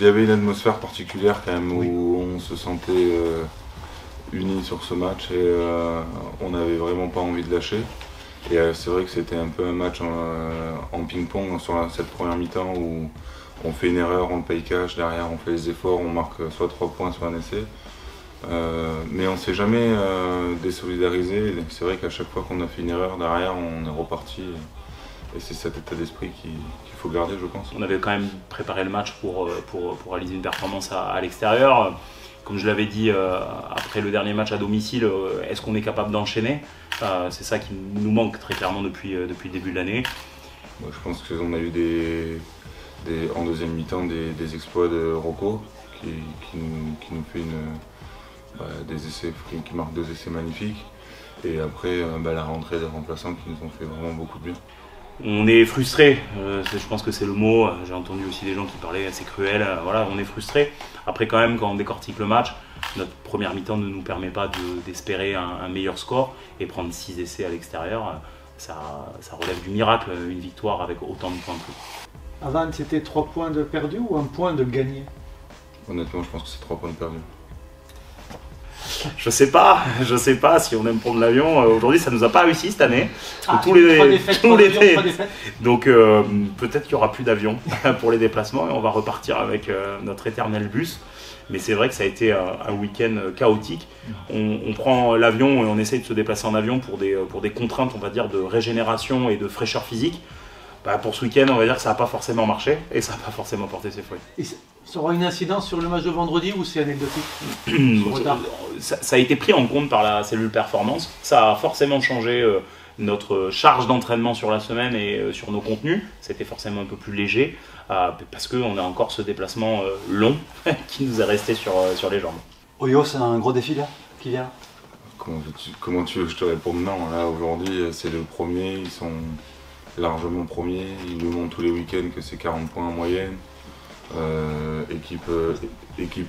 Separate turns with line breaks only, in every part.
il y avait une atmosphère particulière quand même,
Oui.
où on se sentait unis sur ce match et on n'avait vraiment pas envie de lâcher. Et c'est vrai que c'était un peu un match en ping-pong sur cette première mi-temps où on fait une erreur, on le paye cash, derrière on fait les efforts, on marque soit 3 points, soit un essai. Mais on ne s'est jamais désolidarisé. C'est vrai qu'à chaque fois qu'on a fait une erreur, derrière on est reparti. Et c'est cet état d'esprit qu'il faut garder, je pense.
On avait quand même préparé le match pour réaliser une performance à l'extérieur. Comme je l'avais dit après le dernier match à domicile, est-ce qu'on est capable d'enchaîner? C'est ça qui nous manque très clairement depuis le début de l'année.
Je pense qu'on a eu en deuxième mi-temps des exploits de Rocco qui nous fait des essais, qui marque 2 essais magnifiques. Et après, la rentrée des remplaçants qui nous ont fait vraiment beaucoup de bien.
On est frustré, je pense que c'est le mot. J'ai entendu aussi des gens qui parlaient, c'est cruel. Voilà, on est frustré. Après, quand même, quand on décortique le match, notre première mi-temps ne nous permet pas d'espérer un meilleur score. Et prendre 6 essais à l'extérieur, ça relève du miracle, une victoire avec autant de points pris.
Avant, c'était 3 points de perdu ou 1 point de gagné?
Honnêtement, je pense que c'est 3 points de perdu.
Je sais pas si on aime prendre l'avion. Aujourd'hui, ça nous a pas réussi cette année. Parce que tous
défaites.
Donc peut-être qu'il y aura plus d'avion pour les déplacements et on va repartir avec notre éternel bus. Mais c'est vrai que ça a été un week-end chaotique. On prend l'avion et on essaye de se déplacer en avion pour des contraintes, on va dire, de régénération et de fraîcheur physique. Pour ce week-end, on va dire que ça n'a pas forcément marché et ça n'a pas forcément porté ses fruits.
Et ça aura une incidence sur le match de vendredi ou c'est anecdotique?
Ça a été pris en compte par la cellule performance. Ça a forcément changé notre charge d'entraînement sur la semaine et sur nos contenus. C'était forcément un peu plus léger parce qu'on a encore ce déplacement long qui nous est resté sur les jambes.
Oyo, c'est un gros défi là qui vient.
Comment tu veux que je te réponde? Non, là aujourd'hui c'est le premier, ils sont largement premiers, ils nous montrent tous les week-ends que c'est 40 points en moyenne. Équipe 1, équipe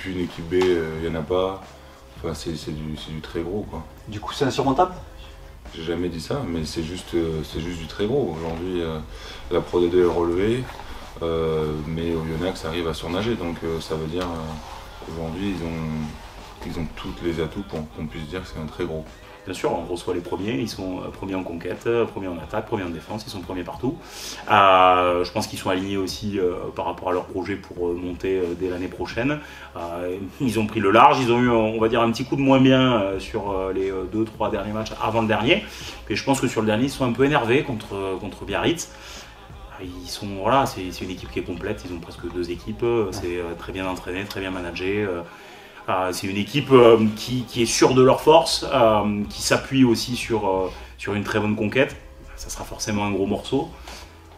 B, il n'y en a pas. Enfin, c'est du très gros, quoi.
Du coup, c'est insurmontable?
J'ai jamais dit ça, mais c'est juste du très gros. Aujourd'hui, la Pro D2 est relevée, mais au Yonax arrive à surnager. Donc ça veut dire aujourd'hui, ils ont tous les atouts pour qu'on puisse dire que c'est un très gros.
Bien sûr, on reçoit les premiers, ils sont premiers en conquête, premiers en attaque, premiers en défense, ils sont premiers partout. Je pense qu'ils sont alignés aussi par rapport à leur projet pour monter dès l'année prochaine. Ils ont pris le large, ils ont eu, on va dire, un petit coup de moins bien sur les 2-3 derniers matchs avant le dernier. Et je pense que sur le dernier, ils sont un peu énervés contre Biarritz. Voilà, c'est une équipe qui est complète, ils ont presque 2 équipes, c'est très bien entraîné, très bien managé. C'est une équipe qui est sûre de leur force, qui s'appuie aussi sur une très bonne conquête. Ça sera forcément un gros morceau.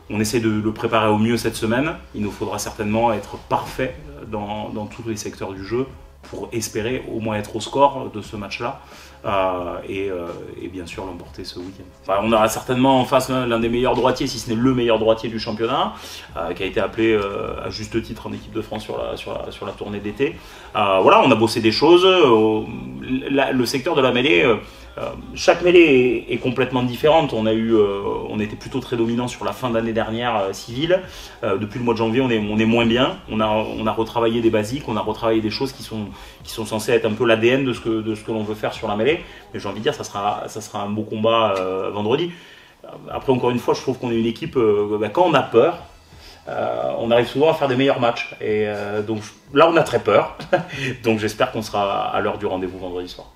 On essaie de le préparer au mieux cette semaine. Il nous faudra certainement être parfait dans tous les secteurs du jeu pour espérer au moins être au score de ce match-là et bien sûr l'emporter ce week-end. On aura certainement en face l'un des meilleurs droitiers, si ce n'est le meilleur droitier du championnat, qui a été appelé à juste titre en équipe de France sur la tournée d'été. Voilà, on a bossé des choses. Le secteur de la mêlée, chaque mêlée est complètement différente. On était plutôt très dominant sur la fin d'année dernière civile. Depuis le mois de janvier, on est moins bien. On a retravaillé des basiques, on a retravaillé des choses qui sont censées être un peu l'ADN de ce que l'on veut faire sur la mêlée. Mais j'ai envie de dire, ça sera un beau combat vendredi. Après, encore une fois, je trouve qu'on est une équipe, quand on a peur, on arrive souvent à faire des meilleurs matchs. Et donc là, on a très peur. Donc j'espère qu'on sera à l'heure du rendez-vous vendredi soir.